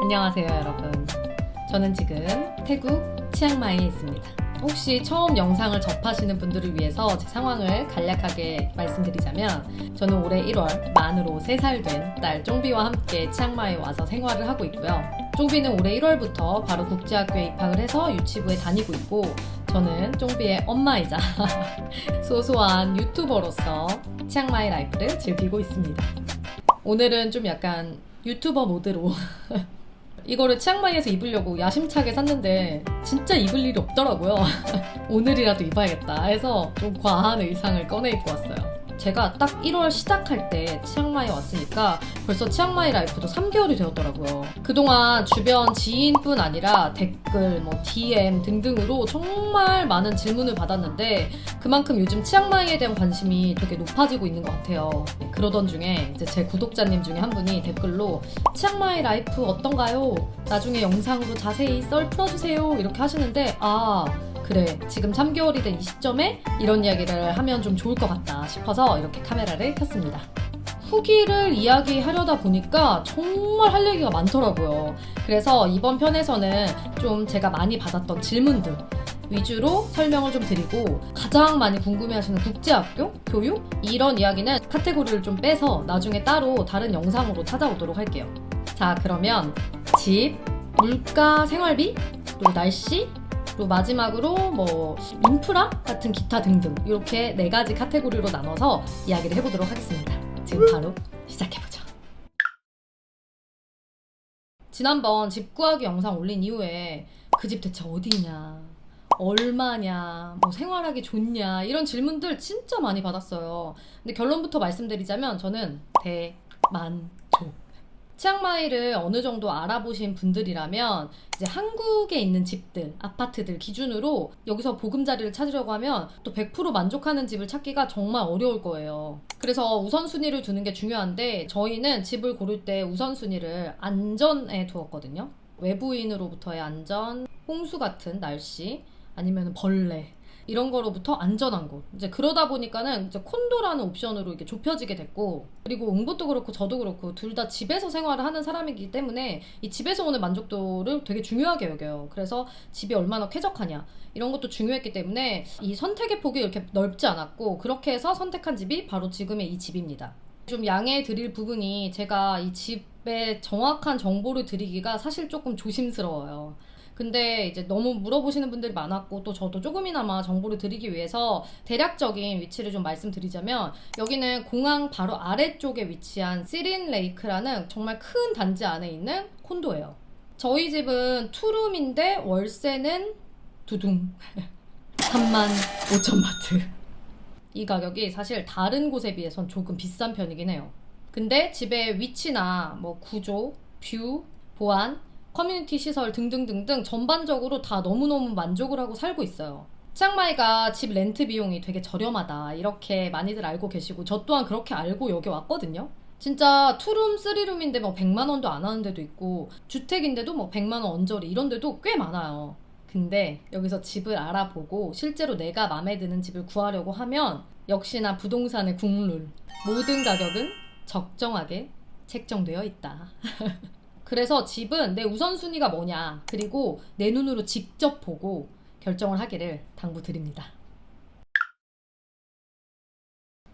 안녕하세요 여러분. 저는 지금 태국 치앙마이에 있습니다. 혹시 처음 영상을 접하시는 분들을 위해서 제 상황을 간략하게 말씀드리자면, 저는 올해 1월 만으로 3살 된 딸 쫑비와 함께 치앙마이에 와서 생활을 하고 있고요. 쫑비는 올해 1월부터 바로 국제학교에 입학을 해서 유치부에 다니고 있고, 저는 쫑비의 엄마이자 소소한 유튜버로서 치앙마이 라이프를 즐기고 있습니다. 오늘은 좀 약간 유튜버 모드로 이거를 치앙마이에서 입으려고 야심차게 샀는데 진짜 입을 일이 없더라고요. 오늘이라도 입어야겠다 해서 좀 과한 의상을 꺼내 입고 왔어요. 제가 딱 1월 시작할 때 치앙마이에 왔으니까 벌써 치앙마이 라이프도 3개월이 되었더라고요. 그동안 주변 지인뿐 아니라 댓글, DM 등등으로 정말 많은 질문을 받았는데, 그만큼 요즘 치앙마이에 대한 관심이 되게 높아지고 있는 것 같아요. 그러던 중에 이제 제 구독자님 중에 한 분이 댓글로 치앙마이 라이프 어떤가요? 나중에 영상으로 자세히 썰 풀어주세요 이렇게 하시는데, 그래, 지금 3개월이 된 이 시점에 이런 이야기를 하면 좀 좋을 것 같다 싶어서 이렇게 카메라를 켰습니다. 후기를 이야기하려다 보니까 정말 할 얘기가 많더라고요. 그래서 이번 편에서는 좀 제가 많이 받았던 질문들 위주로 설명을 좀 드리고, 가장 많이 궁금해하시는 국제학교, 교육, 이런 이야기는 카테고리를 좀 빼서 나중에 따로 다른 영상으로 찾아오도록 할게요. 자, 그러면 집, 물가, 생활비, 그리고 날씨, 그리고 마지막으로 인프라 같은 기타 등등, 이렇게 4가지 카테고리로 나눠서 이야기를 해보도록 하겠습니다. 지금 바로 시작해보죠. 지난번 집 구하기 영상 올린 이후에 그 집 대체 어디냐, 얼마냐, 생활하기 좋냐, 이런 질문들 진짜 많이 받았어요. 근데 결론부터 말씀드리자면 저는 대만족. 치앙마이를 어느 정도 알아보신 분들이라면 이제 한국에 있는 집들, 아파트들 기준으로 여기서 보금자리를 찾으려고 하면 또 100% 만족하는 집을 찾기가 정말 어려울 거예요. 그래서 우선순위를 두는 게 중요한데, 저희는 집을 고를 때 우선순위를 안전에 두었거든요. 외부인으로부터의 안전, 홍수 같은 날씨, 아니면 벌레, 이런 거로부터 안전한 곳. 이제 그러다 보니까는 이제 콘도라는 옵션으로 이렇게 좁혀지게 됐고, 그리고 웅보도 그렇고 저도 그렇고 둘 다 집에서 생활을 하는 사람이기 때문에 이 집에서 오는 만족도를 되게 중요하게 여겨요. 그래서 집이 얼마나 쾌적하냐, 이런 것도 중요했기 때문에 이 선택의 폭이 이렇게 넓지 않았고, 그렇게 해서 선택한 집이 바로 지금의 이 집입니다. 좀 양해해 드릴 부분이, 제가 이 집의 정확한 정보를 드리기가 사실 조금 조심스러워요. 근데 이제 너무 물어보시는 분들이 많았고, 또 저도 조금이나마 정보를 드리기 위해서 대략적인 위치를 좀 말씀드리자면, 여기는 공항 바로 아래쪽에 위치한 시린 레이크라는 정말 큰 단지 안에 있는 콘도예요. 저희 집은 투룸인데 월세는 두둥 35,000바트. 이 가격이 사실 다른 곳에 비해선 조금 비싼 편이긴 해요. 근데 집의 위치나 구조, 뷰, 보안, 커뮤니티 시설 등등등등 전반적으로 다 너무너무 만족을 하고 살고 있어요. 치앙마이가 집 렌트 비용이 되게 저렴하다, 이렇게 많이들 알고 계시고, 저 또한 그렇게 알고 여기 왔거든요. 진짜 투룸, 쓰리룸인데 100만 원도 안 하는 데도 있고, 주택인데도 100만 원 언저리 이런 데도 꽤 많아요. 근데 여기서 집을 알아보고 실제로 내가 마음에 드는 집을 구하려고 하면 역시나 부동산의 국룰, 모든 가격은 적정하게 책정되어 있다. 그래서 집은 내 우선순위가 뭐냐, 그리고 내 눈으로 직접 보고 결정을 하기를 당부드립니다.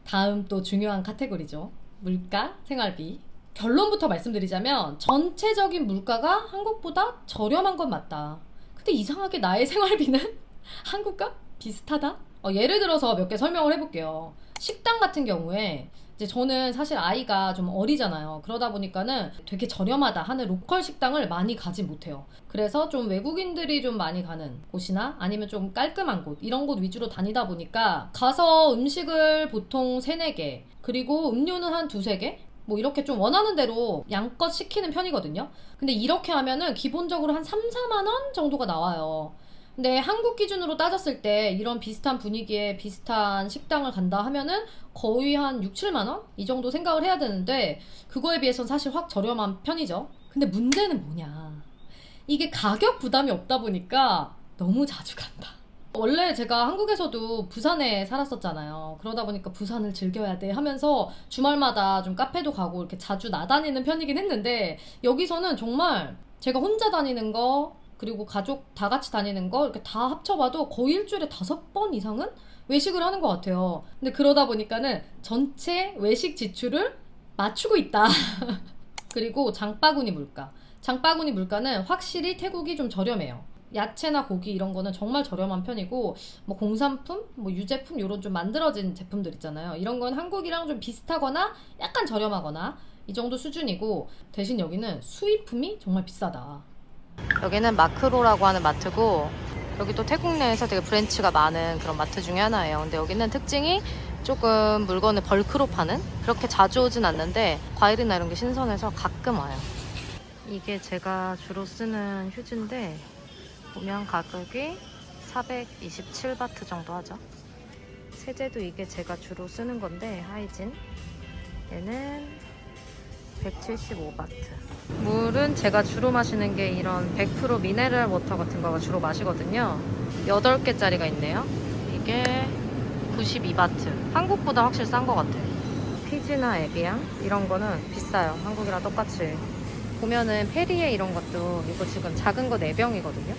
다음 또 중요한 카테고리죠. 물가, 생활비. 결론부터 말씀드리자면 전체적인 물가가 한국보다 저렴한 건 맞다. 근데 이상하게 나의 생활비는 한국과 비슷하다? 예를 들어서 몇 개 설명을 해볼게요. 식당 같은 경우에 이제 저는 사실 아이가 좀 어리잖아요. 그러다 보니까는 되게 저렴하다 하는 로컬 식당을 많이 가지 못해요. 그래서 좀 외국인들이 좀 많이 가는 곳이나 아니면 좀 깔끔한 곳, 이런 곳 위주로 다니다 보니까 가서 음식을 보통 3, 4개, 그리고 음료는 한 2, 3개? 이렇게 좀 원하는 대로 양껏 시키는 편이거든요. 근데 이렇게 하면은 기본적으로 한 3, 4만 원 정도가 나와요. 근데 한국 기준으로 따졌을 때 이런 비슷한 분위기에 비슷한 식당을 간다 하면은 거의 한 6, 7만 원? 이 정도 생각을 해야 되는데, 그거에 비해서는 사실 확 저렴한 편이죠. 근데 문제는 뭐냐, 이게 가격 부담이 없다 보니까 너무 자주 간다. 원래 제가 한국에서도 부산에 살았었잖아요. 그러다 보니까 부산을 즐겨야 돼 하면서 주말마다 좀 카페도 가고 이렇게 자주 나다니는 편이긴 했는데, 여기서는 정말 제가 혼자 다니는 거 그리고 가족 다 같이 다니는 거 이렇게 다 합쳐봐도 거의 일주일에 5번 이상은 외식을 하는 것 같아요. 근데 그러다 보니까는 전체 외식 지출을 맞추고 있다. 그리고 장바구니 물가. 장바구니 물가는 확실히 태국이 좀 저렴해요. 야채나 고기 이런 거는 정말 저렴한 편이고 뭐 공산품, 뭐 유제품 이런 좀 만들어진 제품들 있잖아요. 이런 건 한국이랑 좀 비슷하거나 약간 저렴하거나 이 정도 수준이고 대신 여기는 수입품이 정말 비싸다. 여기는 마크로라고 하는 마트고 여기 또 태국 내에서 되게 브랜치가 많은 그런 마트 중에 하나예요. 근데 여기는 특징이 조금 물건을 벌크로 파는? 그렇게 자주 오진 않는데 과일이나 이런 게 신선해서 가끔 와요. 이게 제가 주로 쓰는 휴지인데 보면 가격이 427바트 정도 하죠. 세제도 이게 제가 주로 쓰는 건데 하이진 얘는 175바트. 물은 제가 주로 마시는 게 이런 100% 미네랄 워터 같은 거가 주로 마시거든요. 8개짜리가 있네요. 이게 92바트. 한국보다 확실히 싼 것 같아요. 피지나 에비앙 이런 거는 비싸요. 한국이랑 똑같이. 보면은 페리에 이런 것도 이거 지금 작은 거 4병이거든요.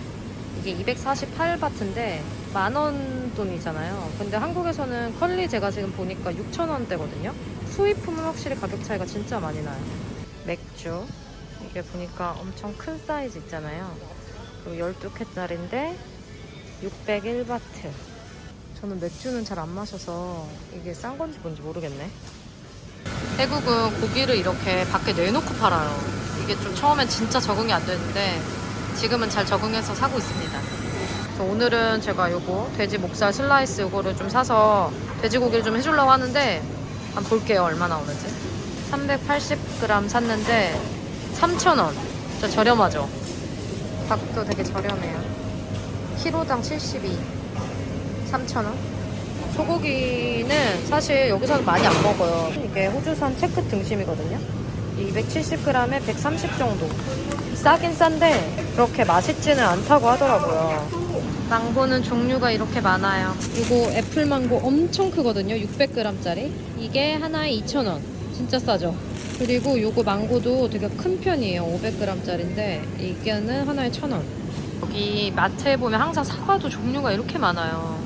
이게 248바트인데 만원 돈이잖아요. 근데 한국에서는 컬리 제가 지금 보니까 6,000원대거든요. 수입품은 확실히 가격 차이가 진짜 많이 나요. 맥주 이게 보니까 엄청 큰 사이즈 있잖아요. 그리고 12캔짜리인데 601바트. 저는 맥주는 잘 안 마셔서 이게 싼 건지 뭔지 모르겠네. 태국은 고기를 이렇게 밖에 내놓고 팔아요. 이게 좀 처음엔 진짜 적응이 안 되는데 지금은 잘 적응해서 사고 있습니다. 그래서 오늘은 제가 요거 돼지 목살 슬라이스 요거를 좀 사서 돼지고기를 좀 해주려고 하는데 한번 볼게요. 얼마 나오는지. 380g 샀는데 3,000원. 진짜 저렴하죠? 닭도 되게 저렴해요. 키로당 72. 3,000원. 소고기는 사실 여기서는 많이 안 먹어요. 이게 호주산 체크 등심이거든요. 270g에 130 정도. 싸긴 싼데 그렇게 맛있지는 않다고 하더라고요. 망고는 종류가 이렇게 많아요. 이거 애플망고 엄청 크거든요. 600g짜리. 이게 하나에 2,000원. 진짜 싸죠? 그리고 요거 망고도 되게 큰 편이에요. 500g짜리인데 이게는 하나에 1,000원. 여기 마트에 보면 항상 사과도 종류가 이렇게 많아요.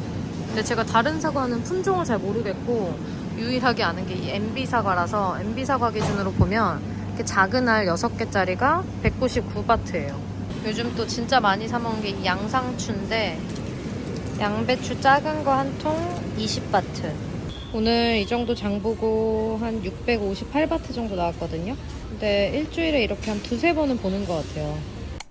근데 제가 다른 사과는 품종을 잘 모르겠고 유일하게 아는 게 이 MB 사과라서 MB 사과 기준으로 보면 이렇게 작은 알 6개짜리가 199바트예요. 요즘 또 진짜 많이 사 먹는 게 이 양상추인데 양배추 작은 거 한 통 20바트. 오늘 이 정도 장 보고 한 658바트 정도 나왔거든요. 근데 일주일에 이렇게 한 2-3번은 보는 것 같아요.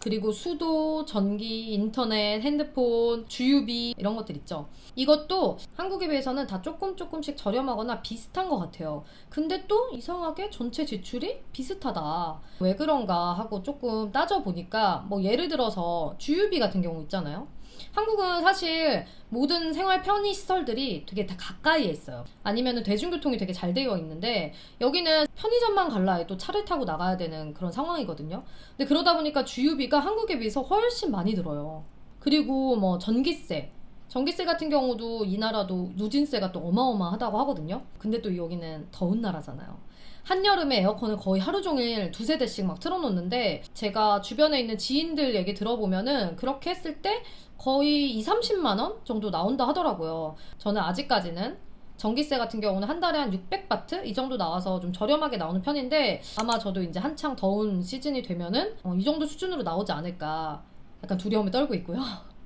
그리고 수도, 전기, 인터넷, 핸드폰, 주유비 이런 것들 있죠. 이것도 한국에 비해서는 다 조금씩 저렴하거나 비슷한 것 같아요. 근데 또 이상하게 전체 지출이 비슷하다. 왜 그런가 하고 조금 따져보니까 뭐 예를 들어서 주유비 같은 경우 있잖아요. 한국은 사실 모든 생활 편의 시설들이 되게 다 가까이에 있어요. 아니면 대중교통이 되게 잘 되어 있는데 여기는 편의점만 갈라 해도 차를 타고 나가야 되는 그런 상황이거든요. 근데 그러다 보니까 주유비가 한국에 비해서 훨씬 많이 들어요. 그리고 뭐 전기세 같은 경우도 이 나라도 누진세가 또 어마어마하다고 하거든요. 근데 또 여기는 더운 나라잖아요. 한여름에 에어컨을 거의 하루 종일 2-3대씩 막 틀어놓는데 제가 주변에 있는 지인들 얘기 들어보면은 그렇게 했을 때 거의 2-30만 원 정도 나온다 하더라고요. 저는 아직까지는 전기세 같은 경우는 한 달에 한 600바트 이 정도 나와서 좀 저렴하게 나오는 편인데 아마 저도 이제 한창 더운 시즌이 되면은 이 정도 수준으로 나오지 않을까 약간 두려움에 떨고 있고요.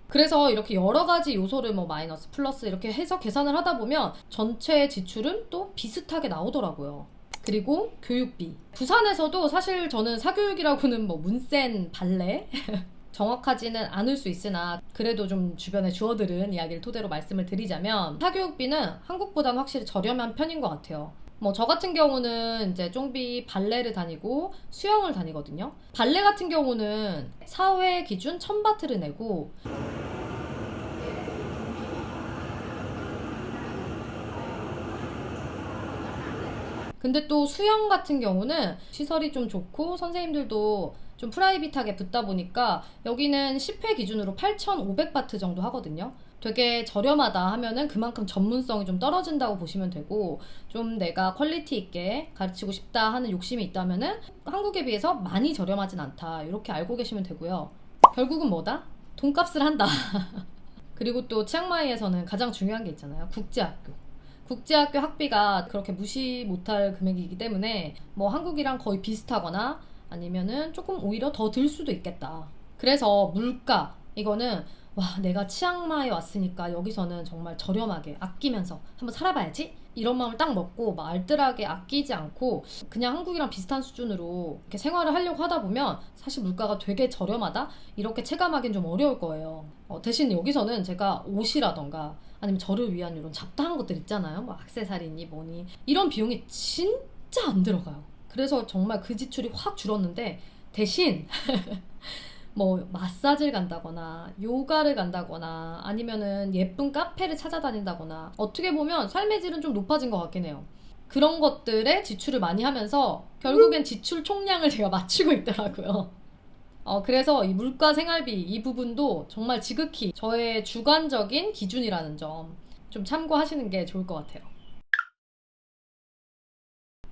그래서 이렇게 여러 가지 요소를 뭐 마이너스 플러스 이렇게 해서 계산을 하다 보면 전체 지출은 또 비슷하게 나오더라고요. 그리고 교육비. 부산에서도 사실 저는 사교육이라고는 뭐 문센 발레 정확하지는 않을 수 있으나 그래도 좀 주변에 주워들은 이야기를 토대로 말씀을 드리자면 사교육비는 한국보다는 확실히 저렴한 편인 것 같아요. 뭐 저 같은 경우는 이제 쫑비 발레를 다니고 수영을 다니거든요. 발레 같은 경우는 사회 기준 1,000바트를 내고 근데 또 수영 같은 경우는 시설이 좀 좋고 선생님들도 좀 프라이빗하게 붙다 보니까 여기는 10회 기준으로 8,500바트 정도 하거든요. 되게 저렴하다 하면은 그만큼 전문성이 좀 떨어진다고 보시면 되고, 좀 내가 퀄리티 있게 가르치고 싶다 하는 욕심이 있다면은 한국에 비해서 많이 저렴하진 않다, 이렇게 알고 계시면 되고요. 결국은 뭐다? 돈값을 한다. 그리고 또 치앙마이에서는 가장 중요한 게 있잖아요. 국제학교. 국제학교 학비가 그렇게 무시 못할 금액이기 때문에 뭐 한국이랑 거의 비슷하거나 아니면은 조금 오히려 더 들 수도 있겠다. 그래서 물가, 이거는 와, 내가 치앙마이에 왔으니까 여기서는 정말 저렴하게 아끼면서 한번 살아봐야지, 이런 마음을 딱 먹고 막 알뜰하게 아끼지 않고 그냥 한국이랑 비슷한 수준으로 이렇게 생활을 하려고 하다 보면 사실 물가가 되게 저렴하다, 이렇게 체감하기는 좀 어려울 거예요. 대신 여기서는 제가 옷이라던가 아니면 저를 위한 이런 잡다한 것들 있잖아요. 뭐 액세서리니 뭐니, 이런 비용이 진짜 안 들어가요. 그래서 정말 그 지출이 확 줄었는데, 대신 뭐 마사지를 간다거나 요가를 간다거나 아니면은 예쁜 카페를 찾아다닌다거나, 어떻게 보면 삶의 질은 좀 높아진 것 같긴 해요. 그런 것들에 지출을 많이 하면서 결국엔 지출 총량을 제가 맞추고 있더라고요. 그래서 이 물가 생활비 이 부분도 정말 지극히 저의 주관적인 기준이라는 점 좀 참고하시는 게 좋을 것 같아요.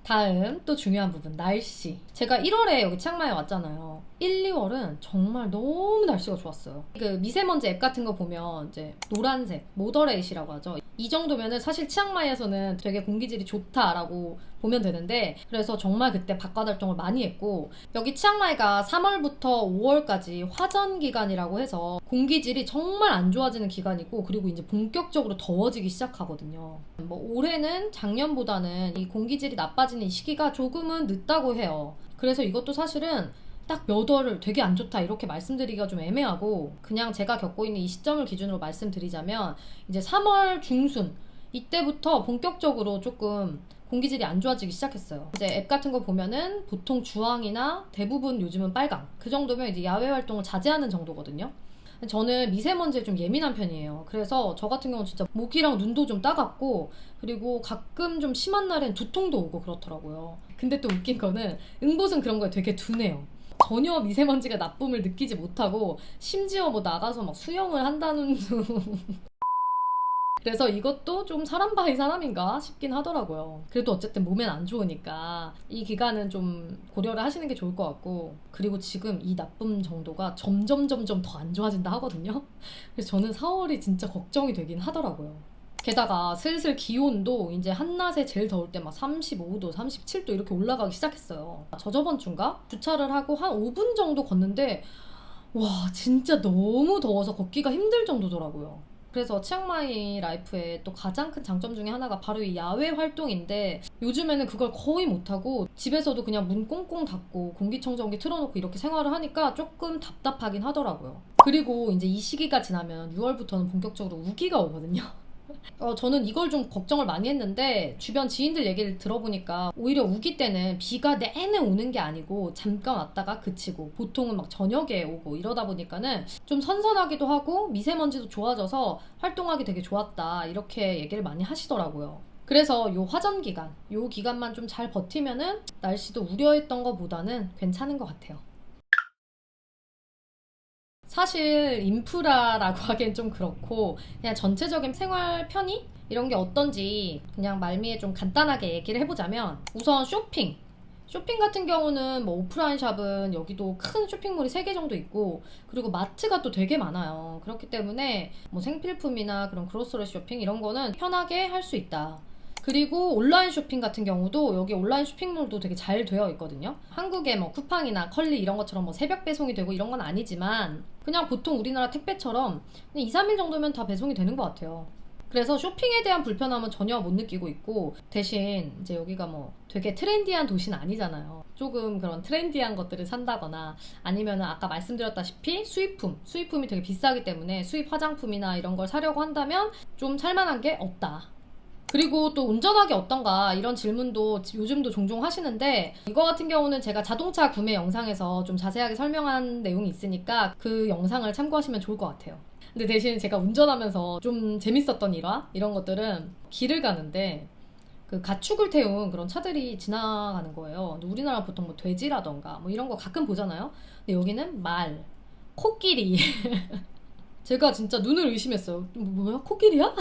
다음 또 중요한 부분, 날씨. 제가 1월에 여기 치앙마이에 왔잖아요. 1, 2월은 정말 너무 날씨가 좋았어요. 그 미세먼지 앱 같은 거 보면 이제 노란색, 모더레이시라고 하죠. 이 정도면은 사실 치앙마이에서는 되게 공기질이 좋다라고 보면 되는데, 그래서 정말 그때 바깥 활동을 많이 했고, 여기 치앙마이가 3월부터 5월까지 화전 기간이라고 해서 공기질이 정말 안 좋아지는 기간이고, 그리고 이제 본격적으로 더워지기 시작하거든요. 뭐 올해는 작년보다는 이 공기질이 나빠지는 이 시기가 조금은 늦다고 해요. 그래서 이것도 사실은 딱 몇 월을 되게 안 좋다 이렇게 말씀드리기가 좀 애매하고, 그냥 제가 겪고 있는 이 시점을 기준으로 말씀드리자면 이제 3월 중순 이때부터 본격적으로 조금 공기질이 안 좋아지기 시작했어요. 이제 앱 같은 거 보면은 보통 주황이나 대부분 요즘은 빨강, 그 정도면 이제 야외 활동을 자제하는 정도거든요. 저는 미세먼지에 좀 예민한 편이에요. 그래서 저 같은 경우는 진짜 목이랑 눈도 좀 따갑고, 그리고 가끔 좀 심한 날엔 두통도 오고 그렇더라고요. 근데 또 웃긴 거는 응보는 그런 거에 되게 둔해요. 전혀 미세먼지가 나쁨을 느끼지 못하고, 심지어 뭐 나가서 막 수영을 한다는 둥. 그래서 이것도 좀 사람 바이 사람인가 싶긴 하더라고요. 그래도 어쨌든 몸엔 안 좋으니까 이 기간은 좀 고려를 하시는 게 좋을 것 같고, 그리고 지금 이 나쁨 정도가 점점 더 안 좋아진다 하거든요. 그래서 저는 4월이 진짜 걱정이 되긴 하더라고요. 게다가 슬슬 기온도 이제 한낮에 제일 더울 때 막 35도, 37도 이렇게 올라가기 시작했어요. 저번 주인가? 주차를 하고 한 5분 정도 걷는데 와, 진짜 너무 더워서 걷기가 힘들 정도더라고요. 그래서 치앙마이 라이프의 또 가장 큰 장점 중에 하나가 바로 이 야외 활동인데, 요즘에는 그걸 거의 못하고 집에서도 그냥 문 꽁꽁 닫고 공기청정기 틀어놓고 이렇게 생활을 하니까 조금 답답하긴 하더라고요. 그리고 이제 이 시기가 지나면 6월부터는 본격적으로 우기가 오거든요. 저는 이걸 좀 걱정을 많이 했는데, 주변 지인들 얘기를 들어보니까 오히려 우기 때는 비가 내내 오는 게 아니고 잠깐 왔다가 그치고, 보통은 막 저녁에 오고 이러다 보니까는 좀 선선하기도 하고 미세먼지도 좋아져서 활동하기 되게 좋았다, 이렇게 얘기를 많이 하시더라고요. 그래서 요 화전 기간, 요 기간만 좀 잘 버티면은 날씨도 우려했던 것보다는 괜찮은 것 같아요. 사실 인프라라고 하기엔 좀 그렇고, 그냥 전체적인 생활 편의? 이런 게 어떤지 그냥 말미에 좀 간단하게 얘기를 해보자면, 우선 쇼핑 같은 경우는 뭐 오프라인 샵은 여기도 큰 쇼핑몰이 3개 정도 있고, 그리고 마트가 또 되게 많아요. 그렇기 때문에 뭐 생필품이나 그런 그로서리 쇼핑 이런 거는 편하게 할 수 있다. 그리고 온라인 쇼핑 같은 경우도 여기 온라인 쇼핑몰도 되게 잘 되어 있거든요. 한국의 뭐 쿠팡이나 컬리 이런 것처럼 뭐 새벽 배송이 되고 이런 건 아니지만, 그냥 보통 우리나라 택배처럼 그냥 2, 3일 정도면 다 배송이 되는 것 같아요. 그래서 쇼핑에 대한 불편함은 전혀 못 느끼고 있고, 대신 이제 여기가 뭐 되게 트렌디한 도시는 아니잖아요. 조금 그런 트렌디한 것들을 산다거나 아니면 아까 말씀드렸다시피 수입품이 되게 비싸기 때문에 수입 화장품이나 이런 걸 사려고 한다면 좀 살만한 게 없다. 그리고 또 운전하기 어떤가 이런 질문도 요즘도 종종 하시는데, 이거 같은 경우는 제가 자동차 구매 영상에서 좀 자세하게 설명한 내용이 있으니까 그 영상을 참고하시면 좋을 것 같아요. 근데 대신 제가 운전하면서 좀 재밌었던 일화? 이런 것들은, 길을 가는데 그 가축을 태운 그런 차들이 지나가는 거예요. 근데 우리나라 보통 뭐 돼지라던가 뭐 이런 거 가끔 보잖아요. 근데 여기는 말, 코끼리. 제가 진짜 눈을 의심했어요. 뭐야? 코끼리야?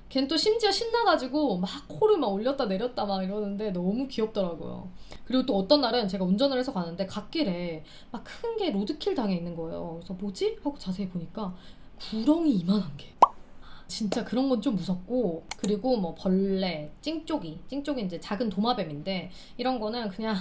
걘 또 심지어 신나가지고 막 코를 막 올렸다 내렸다 막 이러는데 너무 귀엽더라고요. 그리고 또 어떤 날은 제가 운전을 해서 가는데 갓길에 막 큰 게 로드킬 당해 있는 거예요. 그래서 뭐지? 하고 자세히 보니까 구렁이 이만한 게. 진짜 그런 건 좀 무섭고, 그리고 뭐 벌레, 찡쪽이 이제 작은 도마뱀인데 이런 거는 그냥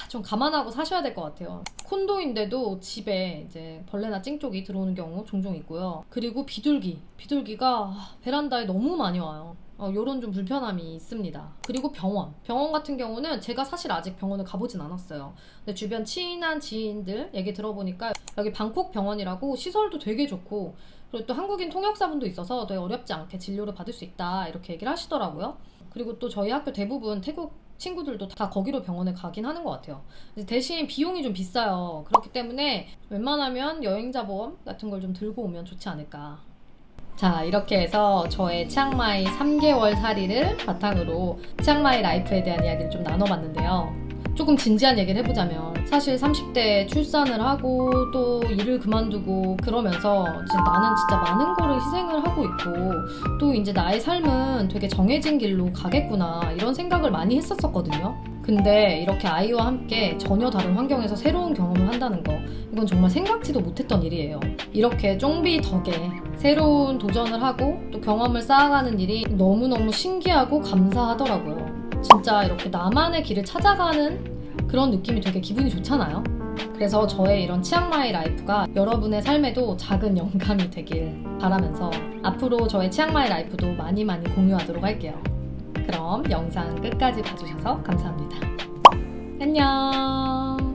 좀 감안하고 사셔야 될 것 같아요. 콘도인데도 집에 이제 벌레나 찡쪽이 들어오는 경우 종종 있고요. 그리고 비둘기가 베란다에 너무 많이 와요. 요런 좀 불편함이 있습니다. 그리고 병원 같은 경우는 제가 사실 아직 병원을 가보진 않았어요. 근데 주변 친한 지인들 얘기 들어보니까 여기 방콕 병원이라고 시설도 되게 좋고, 그리고 또 한국인 통역사분도 있어서 되게 어렵지 않게 진료를 받을 수 있다 이렇게 얘기를 하시더라고요. 그리고 또 저희 학교 대부분 태국 친구들도 다 거기로 병원에 가긴 하는 것 같아요. 대신 비용이 좀 비싸요. 그렇기 때문에 웬만하면 여행자 보험 같은 걸 좀 들고 오면 좋지 않을까. 자, 이렇게 해서 저의 치앙마이 3개월 살이를 바탕으로 치앙마이 라이프에 대한 이야기를 좀 나눠봤는데요. 조금 진지한 얘기를 해보자면, 사실 30대에 출산을 하고 또 일을 그만두고 그러면서 나는 진짜 많은 거를 희생을 하고 있고, 또 이제 나의 삶은 되게 정해진 길로 가겠구나 이런 생각을 많이 했었거든요. 근데 이렇게 아이와 함께 전혀 다른 환경에서 새로운 경험을 한다는 거, 이건 정말 생각지도 못했던 일이에요. 이렇게 쫑비 덕에 새로운 도전을 하고 또 경험을 쌓아가는 일이 너무너무 신기하고 감사하더라고요. 진짜 이렇게 나만의 길을 찾아가는 그런 느낌이 되게 기분이 좋잖아요. 그래서 저의 이런 치앙마이 라이프가 여러분의 삶에도 작은 영감이 되길 바라면서 앞으로 저의 치앙마이 라이프도 많이 공유하도록 할게요. 그럼 영상 끝까지 봐주셔서 감사합니다. 안녕.